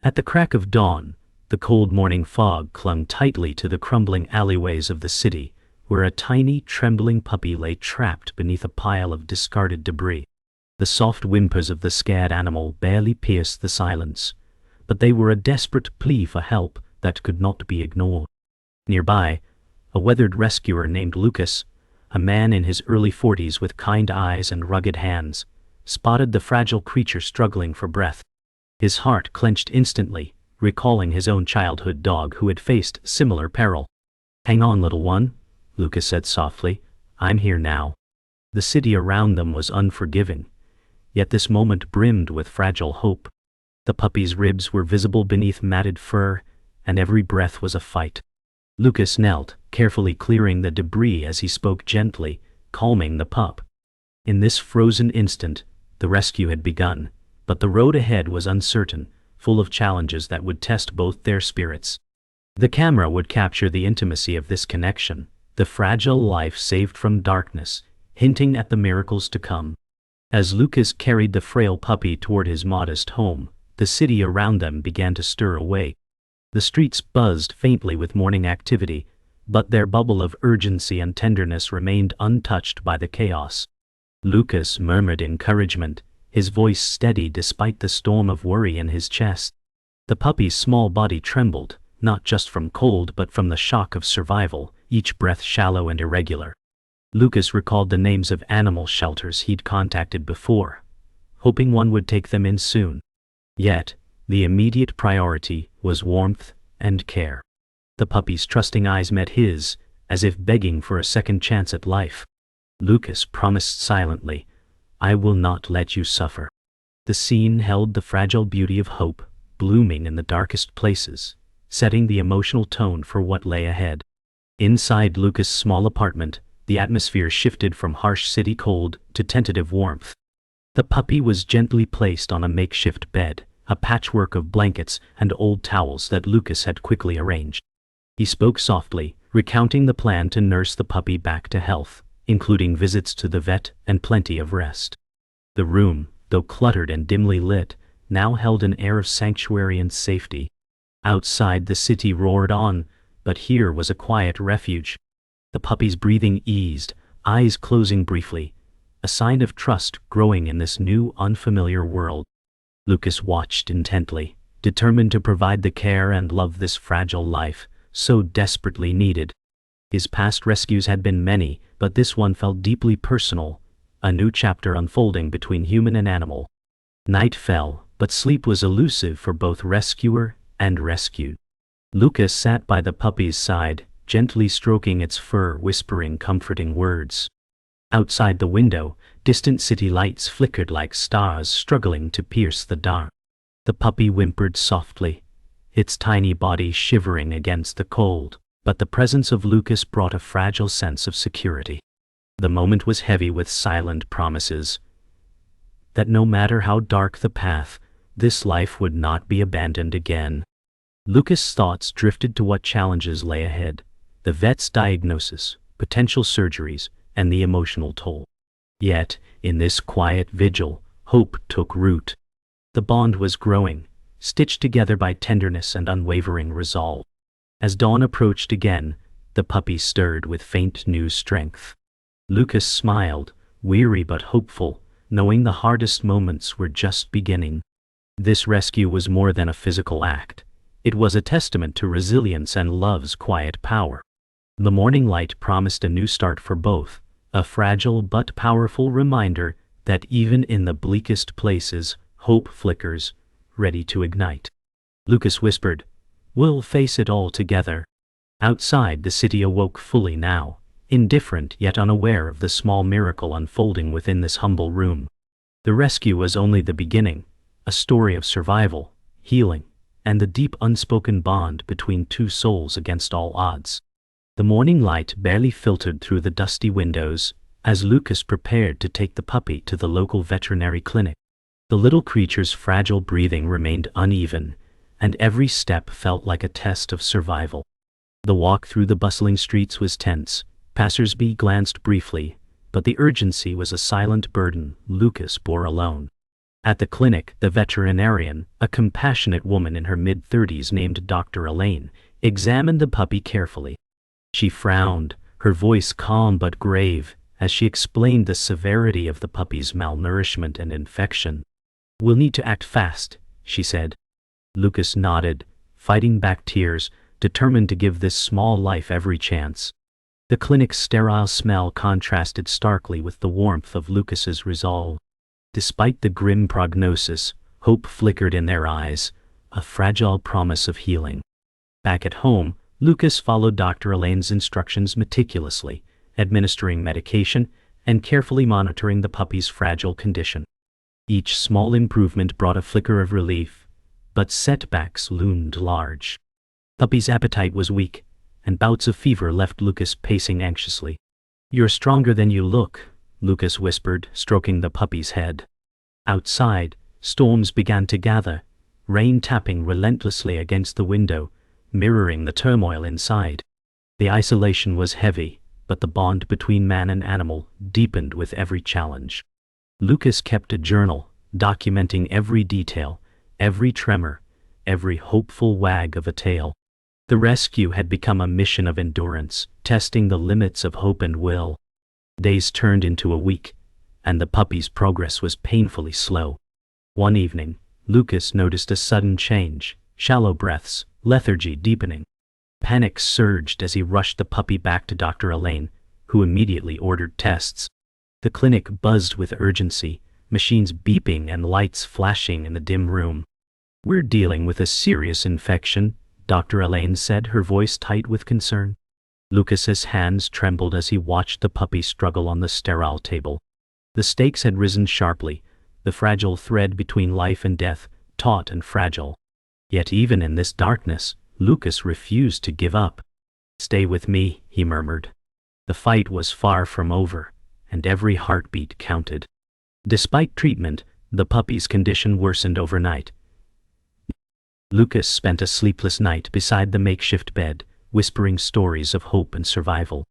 At the crack of dawn, the cold morning fog clung tightly to the crumbling alleyways of the city, where a tiny, trembling puppy lay trapped beneath a pile of discarded debris. The soft whimpers of the scared animal barely pierced the silence, but they were a desperate plea for help that could not be ignored. Nearby, a weathered rescuer named Lucas, a man in his early 40s with kind eyes and rugged hands, spotted the fragile creature struggling for breath. His heart clenched instantly, recalling his own childhood dog who had faced similar peril. "Hang on, little one," Lucas said softly. "I'm here now." The city around them was unforgiving, yet this moment brimmed with fragile hope. The puppy's ribs were visible beneath matted fur, and every breath was a fight. Lucas knelt, carefully clearing the debris as he spoke gently, calming the pup. In this frozen instant, the rescue had begun, but the road ahead was uncertain, full of challenges that would test both their spirits. The camera would capture the intimacy of this connection, the fragile life saved from darkness, hinting at the miracles to come. As Lucas carried the frail puppy toward his modest home, the city around them began to stir awake. The streets buzzed faintly with morning activity, but their bubble of urgency and tenderness remained untouched by the chaos. Lucas murmured encouragement, his voice steady despite the storm of worry in his chest. The puppy's small body trembled, not just from cold but from the shock of survival, each breath shallow and irregular. Lucas recalled the names of animal shelters he'd contacted before, hoping one would take them in soon. Yet, the immediate priority was warmth and care. The puppy's trusting eyes met his, as if begging for a second chance at life. Lucas promised silently, "I will not let you suffer." The scene held the fragile beauty of hope, blooming in the darkest places, setting the emotional tone for what lay ahead. Inside Lucas' small apartment, the atmosphere shifted from harsh city cold to tentative warmth. The puppy was gently placed on a makeshift bed, a patchwork of blankets and old towels that Lucas had quickly arranged. He spoke softly, recounting the plan to nurse the puppy back to health, including visits to the vet and plenty of rest. The room, though cluttered and dimly lit, now held an air of sanctuary and safety. Outside the city roared on, but here was a quiet refuge. The puppy's breathing eased, eyes closing briefly, a sign of trust growing in this new, unfamiliar world. Lucas watched intently, determined to provide the care and love this fragile life so desperately needed. His past rescues had been many, but this one felt deeply personal, a new chapter unfolding between human and animal. Night fell, but sleep was elusive for both rescuer and rescued. Lucas sat by the puppy's side, gently stroking its fur, whispering comforting words. Outside the window, distant city lights flickered like stars struggling to pierce the dark. The puppy whimpered softly, its tiny body shivering against the cold, but the presence of Lucas brought a fragile sense of security. The moment was heavy with silent promises that no matter how dark the path, this life would not be abandoned again. Lucas' thoughts drifted to what challenges lay ahead, the vet's diagnosis, potential surgeries, and the emotional toll. Yet, in this quiet vigil, hope took root. The bond was growing, stitched together by tenderness and unwavering resolve. As dawn approached again, the puppy stirred with faint new strength. Lucas smiled, weary but hopeful, knowing the hardest moments were just beginning. This rescue was more than a physical act. It was a testament to resilience and love's quiet power. The morning light promised a new start for both, a fragile but powerful reminder that even in the bleakest places, hope flickers, ready to ignite. Lucas whispered, "We'll face it all together." Outside, the city awoke fully now, indifferent yet unaware of the small miracle unfolding within this humble room. The rescue was only the beginning, a story of survival, healing, and the deep unspoken bond between two souls against all odds. The morning light barely filtered through the dusty windows as Lucas prepared to take the puppy to the local veterinary clinic. The little creature's fragile breathing remained uneven, and every step felt like a test of survival. The walk through the bustling streets was tense. Passers-by glanced briefly, but the urgency was a silent burden Lucas bore alone. At the clinic, the veterinarian, a compassionate woman in her mid-30s named Dr. Elaine, examined the puppy carefully. She frowned, her voice calm but grave, as she explained the severity of the puppy's malnourishment and infection. "We'll need to act fast," she said. Lucas nodded, fighting back tears, determined to give this small life every chance. The clinic's sterile smell contrasted starkly with the warmth of Lucas's resolve. Despite the grim prognosis, hope flickered in their eyes, a fragile promise of healing. Back at home, Lucas followed Dr. Elaine's instructions meticulously, administering medication and carefully monitoring the puppy's fragile condition. Each small improvement brought a flicker of relief, but setbacks loomed large. Puppy's appetite was weak, and bouts of fever left Lucas pacing anxiously. "You're stronger than you look," Lucas whispered, stroking the puppy's head. Outside, storms began to gather, rain tapping relentlessly against the window, mirroring the turmoil inside. The isolation was heavy, but the bond between man and animal deepened with every challenge. Lucas kept a journal, documenting every detail, every tremor, every hopeful wag of a tail. The rescue had become a mission of endurance, testing the limits of hope and will. Days turned into a week, and the puppy's progress was painfully slow. One evening, Lucas noticed a sudden change, shallow breaths, lethargy deepening. Panic surged as he rushed the puppy back to Dr. Elaine, who immediately ordered tests. The clinic buzzed with urgency, machines beeping and lights flashing in the dim room. "We're dealing with a serious infection," Dr. Elaine said, her voice tight with concern. Lucas's hands trembled as he watched the puppy struggle on the sterile table. The stakes had risen sharply, the fragile thread between life and death, taut and fragile. Yet even in this darkness, Lucas refused to give up. "Stay with me," he murmured. The fight was far from over, and every heartbeat counted. Despite treatment, the puppy's condition worsened overnight. Lucas spent a sleepless night beside the makeshift bed, whispering stories of hope and survival.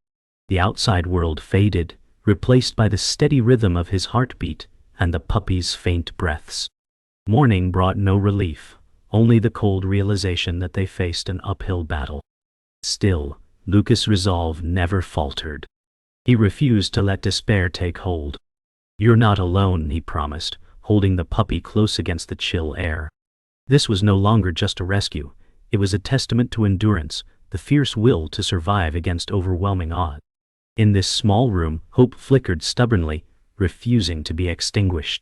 The outside world faded, replaced by the steady rhythm of his heartbeat and the puppy's faint breaths. Morning brought no relief, only the cold realization that they faced an uphill battle. Still, Lucas' resolve never faltered. He refused to let despair take hold. "You're not alone," he promised, holding the puppy close against the chill air. This was no longer just a rescue. It was a testament to endurance, the fierce will to survive against overwhelming odds. In this small room, hope flickered stubbornly, refusing to be extinguished.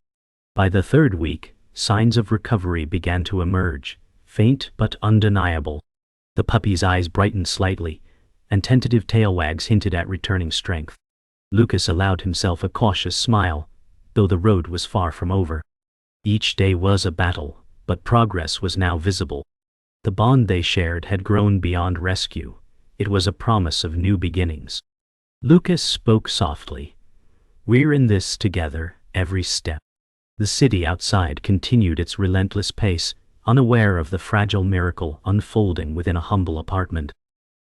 By the third week, signs of recovery began to emerge, faint but undeniable. The puppy's eyes brightened slightly, and tentative tail wags hinted at returning strength. Lucas allowed himself a cautious smile, though the road was far from over. Each day was a battle, but progress was now visible. The bond they shared had grown beyond rescue. It was a promise of new beginnings. Lucas spoke softly. "We're in this together, every step." The city outside continued its relentless pace, unaware of the fragile miracle unfolding within a humble apartment.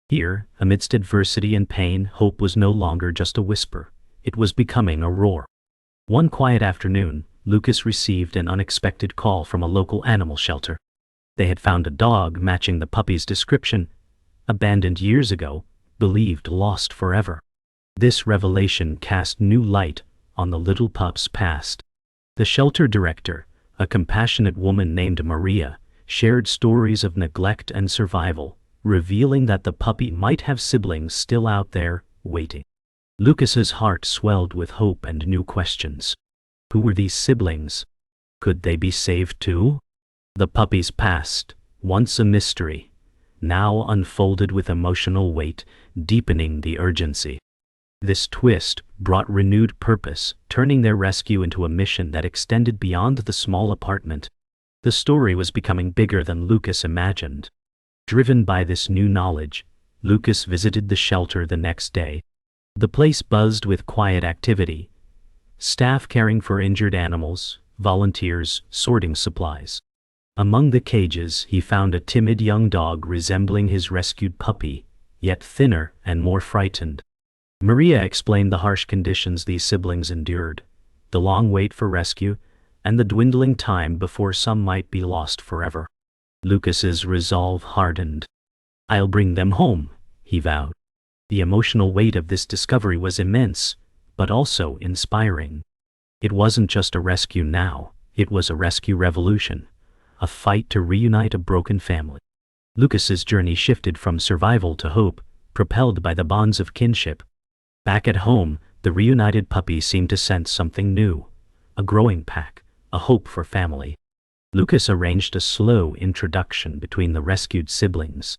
Here, amidst adversity and pain, hope was no longer just a whisper. It was becoming a roar. One quiet afternoon, Lucas received an unexpected call from a local animal shelter. They had found a dog matching the puppy's description, abandoned years ago, believed lost forever. This revelation cast new light on the little pup's past. The shelter director, a compassionate woman named Maria, shared stories of neglect and survival, revealing that the puppy might have siblings still out there, waiting. Lucas's heart swelled with hope and new questions. Who were these siblings? Could they be saved too? The puppy's past, once a mystery, now unfolded with emotional weight, deepening the urgency. This twist brought renewed purpose, turning their rescue into a mission that extended beyond the small apartment. The story was becoming bigger than Lucas imagined. Driven by this new knowledge, Lucas visited the shelter the next day. The place buzzed with quiet activity, staff caring for injured animals, volunteers sorting supplies. Among the cages, he found a timid young dog resembling his rescued puppy, yet thinner and more frightened. Maria explained the harsh conditions these siblings endured, the long wait for rescue, and the dwindling time before some might be lost forever. Lucas's resolve hardened. "I'll bring them home," he vowed. The emotional weight of this discovery was immense, but also inspiring. It wasn't just a rescue now, it was a rescue revolution, a fight to reunite a broken family. Lucas's journey shifted from survival to hope, propelled by the bonds of kinship. Back at home, the reunited puppies seemed to sense something new, a growing pack, a hope for family. Lucas arranged a slow introduction between the rescued siblings.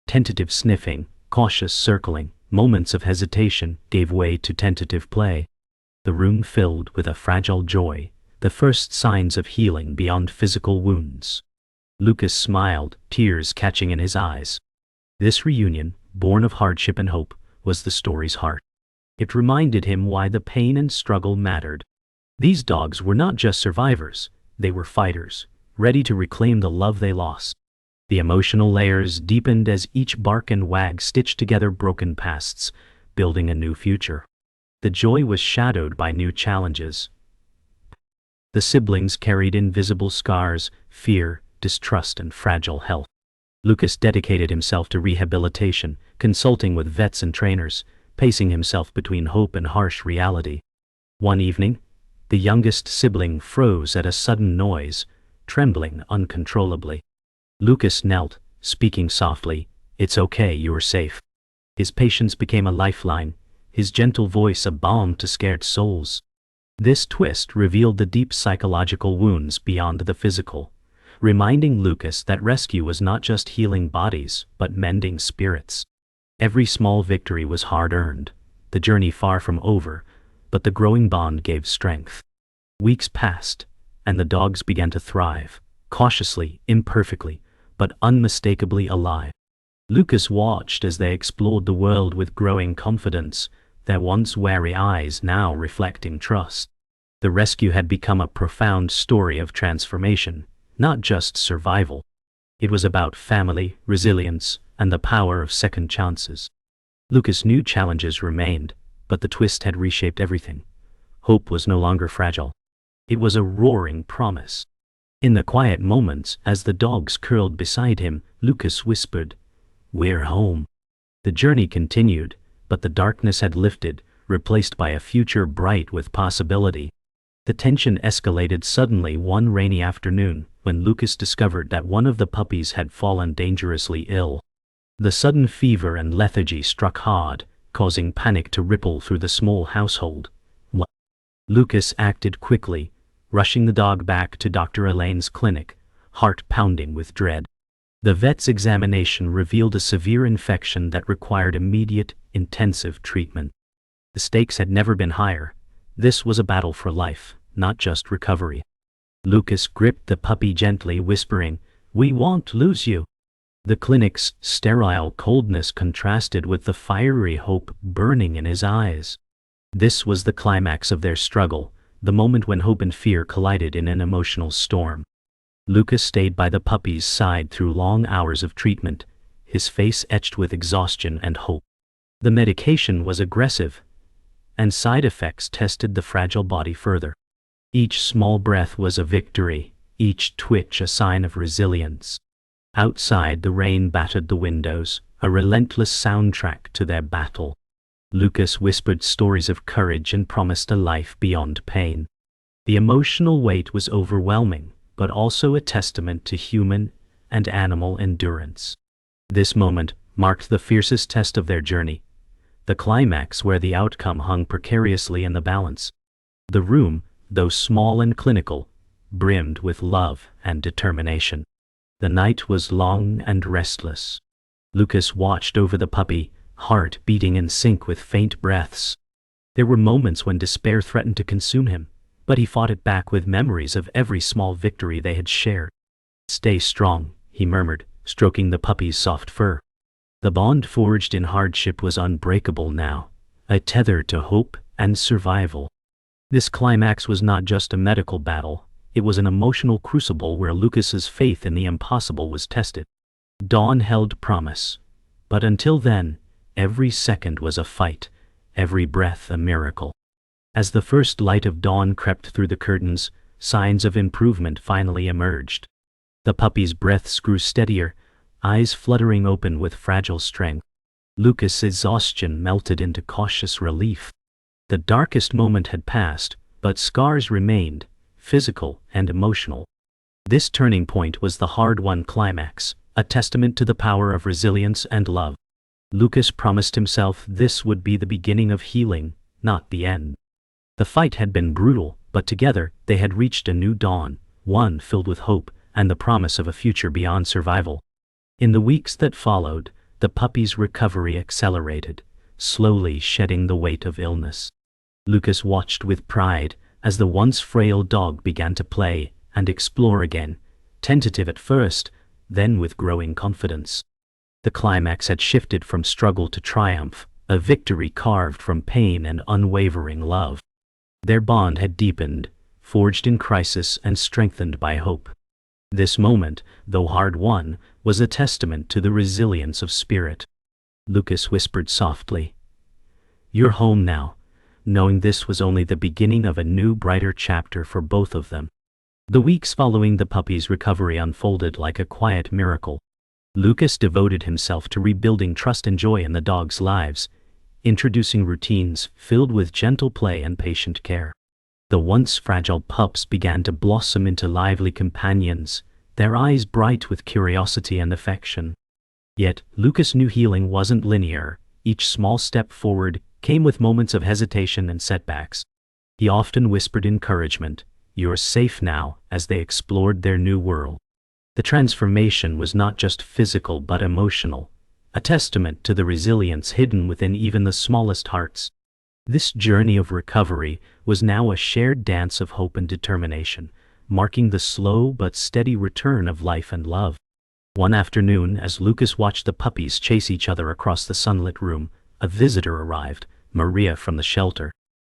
Tentative sniffing, cautious circling, moments of hesitation gave way to tentative play. The room filled with a fragile joy, the first signs of healing beyond physical wounds. Lucas smiled, tears catching in his eyes. This reunion, born of hardship and hope, was the story's heart. It reminded him why the pain and struggle mattered. These dogs were not just survivors, they were fighters, ready to reclaim the love they lost. The emotional layers deepened as each bark and wag stitched together broken pasts, building a new future. The joy was shadowed by new challenges. The siblings carried invisible scars, fear, distrust, and fragile health. Lucas dedicated himself to rehabilitation, consulting with vets and trainers, pacing himself between hope and harsh reality. One evening, the youngest sibling froze at a sudden noise, trembling uncontrollably. Lucas knelt, speaking softly, "It's okay, you're safe." His patience became a lifeline, his gentle voice a balm to scared souls. This twist revealed the deep psychological wounds beyond the physical, reminding Lucas that rescue was not just healing bodies, but mending spirits. Every small victory was hard-earned, the journey far from over, but the growing bond gave strength. Weeks passed, and the dogs began to thrive, cautiously, imperfectly, but unmistakably alive. Lucas watched as they explored the world with growing confidence, their once wary eyes now reflecting trust. The rescue had become a profound story of transformation, not just survival. It was about family, resilience, and the power of second chances. Lucas knew challenges remained, but the twist had reshaped everything. Hope was no longer fragile. It was a roaring promise. In the quiet moments, as the dogs curled beside him, Lucas whispered, "We're home." The journey continued, but the darkness had lifted, replaced by a future bright with possibility. The tension escalated suddenly one rainy afternoon, when Lucas discovered that one of the puppies had fallen dangerously ill. The sudden fever and lethargy struck hard, causing panic to ripple through the small household. Lucas acted quickly, rushing the dog back to Dr. Elaine's clinic, heart pounding with dread. The vet's examination revealed a severe infection that required immediate, intensive treatment. The stakes had never been higher. This was a battle for life, not just recovery. Lucas gripped the puppy gently, whispering, "We won't lose you." The clinic's sterile coldness contrasted with the fiery hope burning in his eyes. This was the climax of their struggle, the moment when hope and fear collided in an emotional storm. Lucas stayed by the puppy's side through long hours of treatment, his face etched with exhaustion and hope. The medication was aggressive, and side effects tested the fragile body further. Each small breath was a victory, each twitch a sign of resilience. Outside, the rain battered the windows, a relentless soundtrack to their battle. Lucas whispered stories of courage and promised a life beyond pain. The emotional weight was overwhelming, but also a testament to human and animal endurance. This moment marked the fiercest test of their journey, the climax where the outcome hung precariously in the balance. The room, though small and clinical, brimmed with love and determination. The night was long and restless. Lucas watched over the puppy, heart beating in sync with faint breaths. There were moments when despair threatened to consume him, but he fought it back with memories of every small victory they had shared. "Stay strong," he murmured, stroking the puppy's soft fur. The bond forged in hardship was unbreakable now, a tether to hope and survival. This climax was not just a medical battle, it was an emotional crucible where Lucas's faith in the impossible was tested. Dawn held promise, but until then, every second was a fight, every breath a miracle. As the first light of dawn crept through the curtains, signs of improvement finally emerged. The puppy's breaths grew steadier, eyes fluttering open with fragile strength. Lucas' exhaustion melted into cautious relief. The darkest moment had passed, but scars remained, physical and emotional. This turning point was the hard-won climax, a testament to the power of resilience and love. Lucas promised himself this would be the beginning of healing, not the end. The fight had been brutal, but together they had reached a new dawn, one filled with hope and the promise of a future beyond survival. In the weeks that followed, the puppy's recovery accelerated, slowly shedding the weight of illness. Lucas watched with pride as the once frail dog began to play and explore again, tentative at first, then with growing confidence. The climax had shifted from struggle to triumph, a victory carved from pain and unwavering love. Their bond had deepened, forged in crisis and strengthened by hope. This moment, though hard-won, was a testament to the resilience of spirit. Lucas whispered softly, "You're home now," knowing this was only the beginning of a new, brighter chapter for both of them. The weeks following the puppy's recovery unfolded like a quiet miracle. Lucas devoted himself to rebuilding trust and joy in the dogs' lives, introducing routines filled with gentle play and patient care. The once fragile pups began to blossom into lively companions, their eyes bright with curiosity and affection. Yet, Lucas knew healing wasn't linear. Each small step forward came with moments of hesitation and setbacks. He often whispered encouragement, "You're safe now," as they explored their new world. The transformation was not just physical but emotional, a testament to the resilience hidden within even the smallest hearts. This journey of recovery was now a shared dance of hope and determination, marking the slow but steady return of life and love. One afternoon, as Lucas watched the puppies chase each other across the sunlit room, a visitor arrived, Maria from the shelter.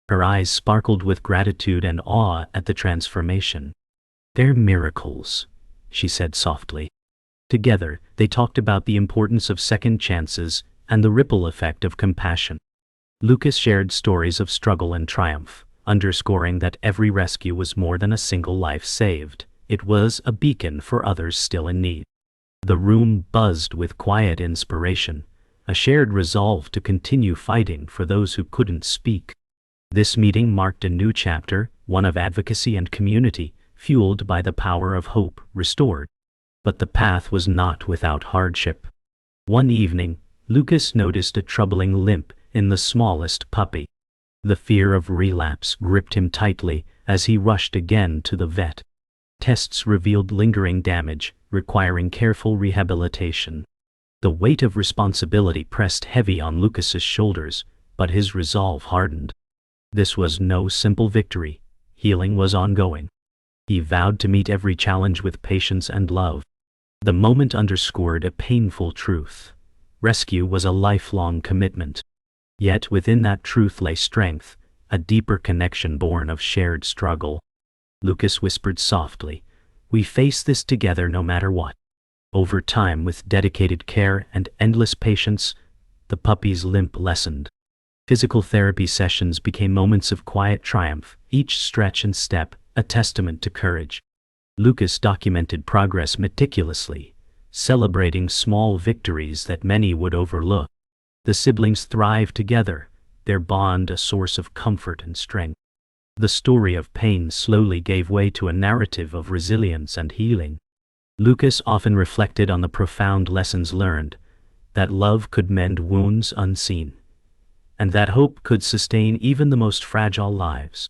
Her eyes sparkled with gratitude and awe at the transformation. "They're miracles," she said softly. Together, they talked about the importance of second chances and the ripple effect of compassion. Lucas shared stories of struggle and triumph, underscoring that every rescue was more than a single life saved. It was a beacon for others still in need. The room buzzed with quiet inspiration, a shared resolve to continue fighting for those who couldn't speak. This meeting marked a new chapter, one of advocacy and community, fueled by the power of hope restored. But the path was not without hardship. One evening, Lucas noticed a troubling limp in the smallest puppy. The fear of relapse gripped him tightly as he rushed again to the vet. Tests revealed lingering damage, requiring careful rehabilitation. The weight of responsibility pressed heavy on Lucas's shoulders, but his resolve hardened. This was no simple victory. Healing was ongoing. He vowed to meet every challenge with patience and love. The moment underscored a painful truth. Rescue was a lifelong commitment. Yet within that truth lay strength, a deeper connection born of shared struggle. Lucas whispered softly, "We face this together no matter what." Over time, with dedicated care and endless patience, the puppy's limp lessened. Physical therapy sessions became moments of quiet triumph, each stretch and step a testament to courage. Lucas documented progress meticulously, celebrating small victories that many would overlook. The siblings thrived together, their bond a source of comfort and strength. The story of pain slowly gave way to a narrative of resilience and healing. Lucas often reflected on the profound lessons learned, that love could mend wounds unseen, and that hope could sustain even the most fragile lives.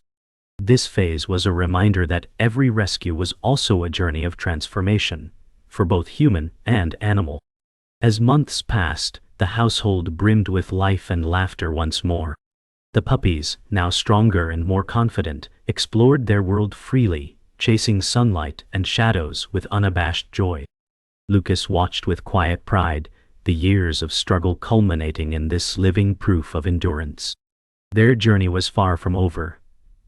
This phase was a reminder that every rescue was also a journey of transformation, for both human and animal. As months passed, the household brimmed with life and laughter once more. The puppies, now stronger and more confident, explored their world freely, chasing sunlight and shadows with unabashed joy. Lucas watched with quiet pride, the years of struggle culminating in this living proof of endurance. Their journey was far from over,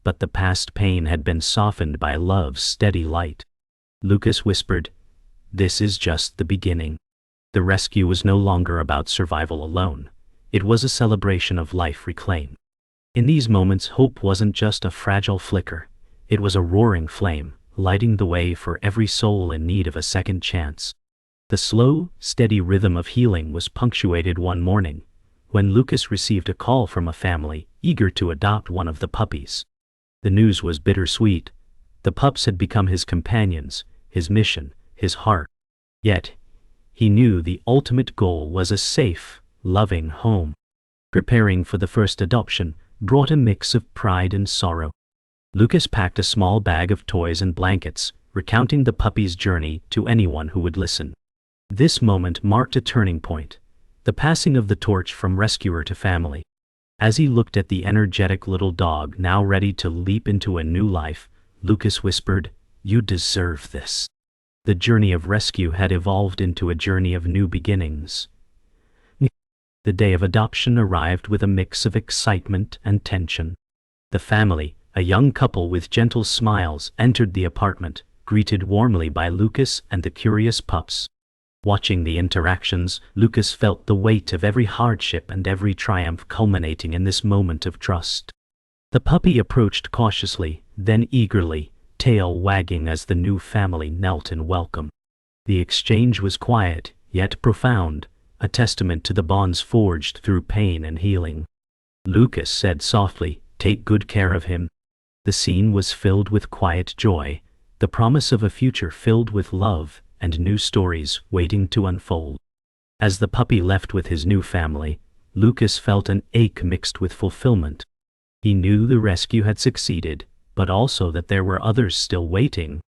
but the past pain had been softened by love's steady light. Lucas whispered, "This is just the beginning." The rescue was no longer about survival alone. It was a celebration of life reclaimed. In these moments, hope wasn't just a fragile flicker. It was a roaring flame, lighting the way for every soul in need of a second chance. The slow, steady rhythm of healing was punctuated one morning, when Lucas received a call from a family eager to adopt one of the puppies. The news was bittersweet. The pups had become his companions, his mission, his heart. Yet, he knew the ultimate goal was a safe, loving home. Preparing for the first adoption brought a mix of pride and sorrow. Lucas packed a small bag of toys and blankets, recounting the puppy's journey to anyone who would listen. This moment marked a turning point, the passing of the torch from rescuer to family. As he looked at the energetic little dog now ready to leap into a new life, Lucas whispered, "You deserve this." The journey of rescue had evolved into a journey of new beginnings. The day of adoption arrived with a mix of excitement and tension. The family, a young couple with gentle smiles, entered the apartment, greeted warmly by Lucas and the curious pups. Watching the interactions, Lucas felt the weight of every hardship and every triumph culminating in this moment of trust. The puppy approached cautiously, then eagerly, tail wagging as the new family knelt in welcome. The exchange was quiet, yet profound, a testament to the bonds forged through pain and healing. Lucas said softly, "Take good care of him." The scene was filled with quiet joy, the promise of a future filled with love and new stories waiting to unfold. As the puppy left with his new family, Lucas felt an ache mixed with fulfillment. He knew the rescue had succeeded, but also that there were others still waiting.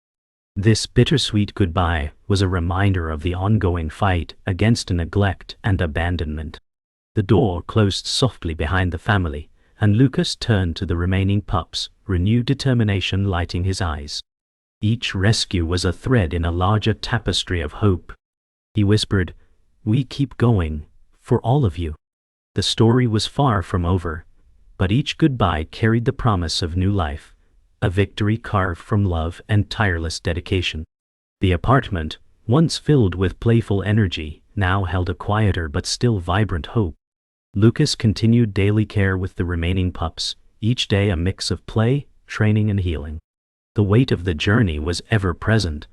This bittersweet goodbye was a reminder of the ongoing fight against neglect and abandonment. The door closed softly behind the family, and Lucas turned to the remaining pups, renewed determination lighting his eyes. Each rescue was a thread in a larger tapestry of hope. He whispered, "We keep going, for all of you." The story was far from over, but each goodbye carried the promise of new life, a victory carved from love and tireless dedication. The apartment, once filled with playful energy, now held a quieter but still vibrant hope. Lucas continued daily care with the remaining pups, each day a mix of play, training and healing. The weight of the journey was ever present,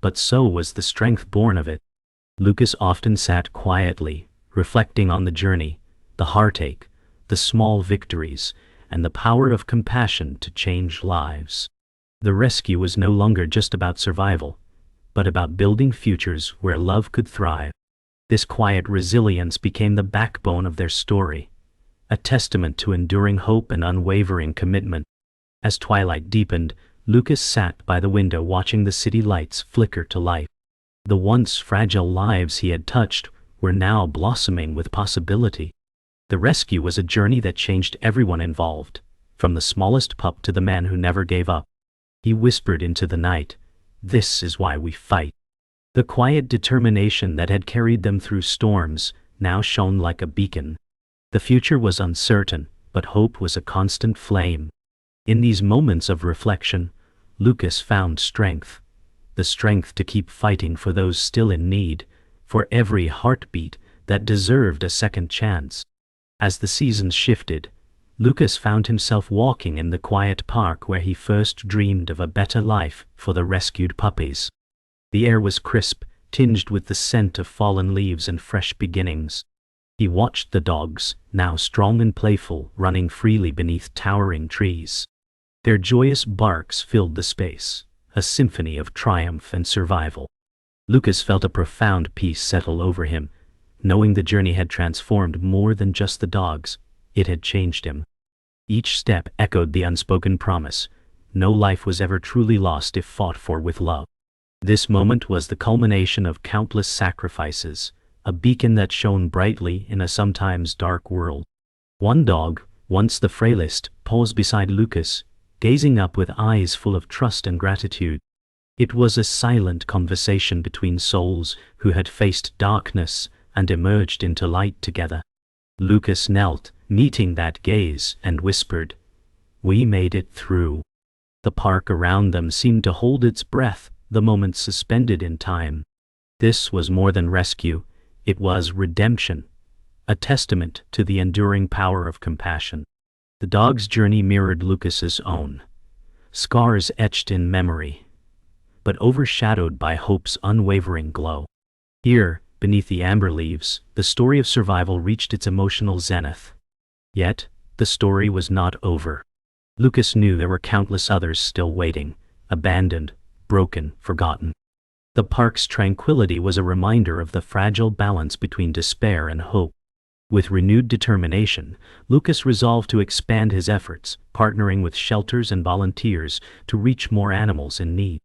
but so was the strength born of it. Lucas often sat quietly, reflecting on the journey, the heartache, the small victories, and the power of compassion to change lives. The rescue was no longer just about survival, but about building futures where love could thrive. This quiet resilience became the backbone of their story, a testament to enduring hope and unwavering commitment. As twilight deepened, Lucas sat by the window watching the city lights flicker to life. The once fragile lives he had touched were now blossoming with possibility. The rescue was a journey that changed everyone involved, from the smallest pup to the man who never gave up. He whispered into the night, "This is why we fight." The quiet determination that had carried them through storms now shone like a beacon. The future was uncertain, but hope was a constant flame. In these moments of reflection, Lucas found strength, the strength to keep fighting for those still in need, for every heartbeat that deserved a second chance. As the seasons shifted, Lucas found himself walking in the quiet park where he first dreamed of a better life for the rescued puppies. The air was crisp, tinged with the scent of fallen leaves and fresh beginnings. He watched the dogs, now strong and playful, running freely beneath towering trees. Their joyous barks filled the space, a symphony of triumph and survival. Lucas felt a profound peace settle over him, knowing the journey had transformed more than just the dogs, it had changed him. Each step echoed the unspoken promise, no life was ever truly lost if fought for with love. This moment was the culmination of countless sacrifices, a beacon that shone brightly in a sometimes dark world. One dog, once the frailest, paused beside Lucas, gazing up with eyes full of trust and gratitude. It was a silent conversation between souls who had faced darkness and emerged into light together. Lucas knelt, meeting that gaze, and whispered, "We made it through." The park around them seemed to hold its breath, the moment suspended in time. This was more than rescue, it was redemption, a testament to the enduring power of compassion. The dog's journey mirrored Lucas's own. scars etched in memory, but overshadowed by hope's unwavering glow. Here, beneath the amber leaves, the story of survival reached its emotional zenith. Yet, the story was not over. Lucas knew there were countless others still waiting, abandoned, broken, forgotten. The park's tranquility was a reminder of the fragile balance between despair and hope. With renewed determination, Lucas resolved to expand his efforts, partnering with shelters and volunteers to reach more animals in need.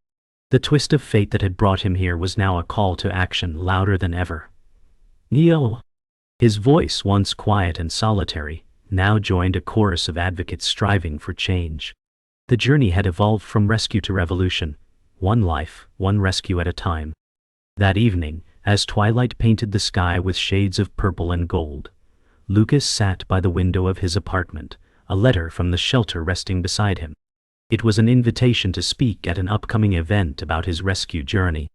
The twist of fate that had brought him here was now a call to action louder than ever. Neo! His voice, once quiet and solitary, now joined a chorus of advocates striving for change. The journey had evolved from rescue to revolution, one life, one rescue at a time. That evening, as twilight painted the sky with shades of purple and gold, Lucas sat by the window of his apartment, a letter from the shelter resting beside him. It was an invitation to speak at an upcoming event about his rescue journey.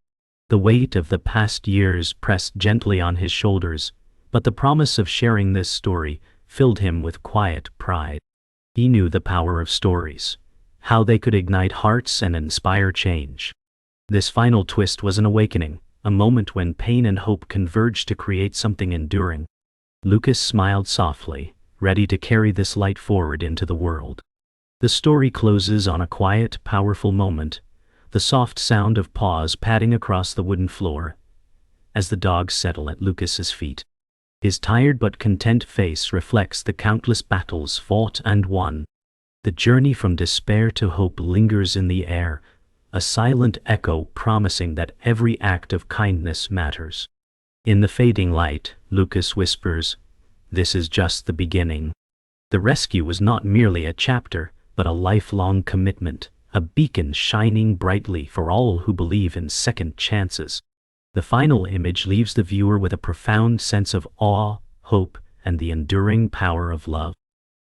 The weight of the past years pressed gently on his shoulders, but the promise of sharing this story filled him with quiet pride. He knew the power of stories, how they could ignite hearts and inspire change. This final twist was an awakening, a moment when pain and hope converged to create something enduring. Lucas smiled softly, ready to carry this light forward into the world. The story closes on a quiet, powerful moment, the soft sound of paws padding across the wooden floor, as the dogs settle at Lucas's feet. His tired but content face reflects the countless battles fought and won. The journey from despair to hope lingers in the air, a silent echo promising that every act of kindness matters. In the fading light, Lucas whispers, "This is just the beginning." The rescue was not merely a chapter, but a lifelong commitment, a beacon shining brightly for all who believe in second chances. The final image leaves the viewer with a profound sense of awe, hope, and the enduring power of love.